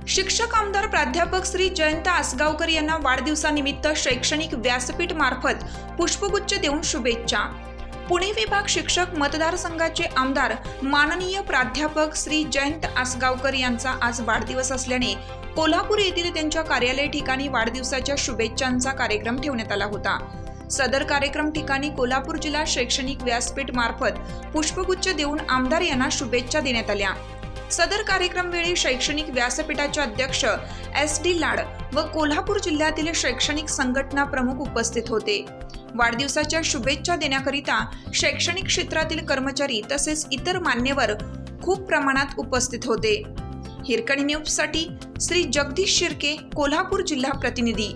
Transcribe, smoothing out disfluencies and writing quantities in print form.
शिक्षक आमदार प्राध्यापक श्री जयंत आसगावकर यांना वाढदिवसानिमित्त शैक्षणिक व्यासपीठ मार्फत पुष्पगुच्छ देऊन शुभेच्छा। पुणे विभाग शिक्षक मतदारसंघाचे आमदार माननीय प्राध्यापक श्री जयंत आसगावकर यांचा आज वाढदिवस असल्याने कोल्हापूर येथील त्यांच्या कार्यालय ठिकाणी वाढदिवसाच्या शुभेच्छांचा कार्यक्रम ठेवण्यात आला होता। सदर कार्यक्रम ठिकाणी कोल्हापूर जिल्हा शैक्षणिक व्यासपीठ मार्फत पुष्पगुच्छ देऊन आमदार यांना शुभेच्छा देण्यात आल्या। सदर कार्यक्रम वेळी शैक्षणिक व्यासपीठाचे अध्यक्ष SD लाड व कोल्हापूर जिल्ह्यातील शैक्षणिक संघटना प्रमुख उपस्थित होते। वाढदिवसाच्या शुभेच्छा देण्याकरिता शैक्षणिक क्षेत्रातील कर्मचारी तसेच इतर मान्यवर खूप प्रमाणात उपस्थित होते। हिरकणी न्यूजसाठी श्री जगदीश शिर्के, कोल्हापूर जिल्हा प्रतिनिधी।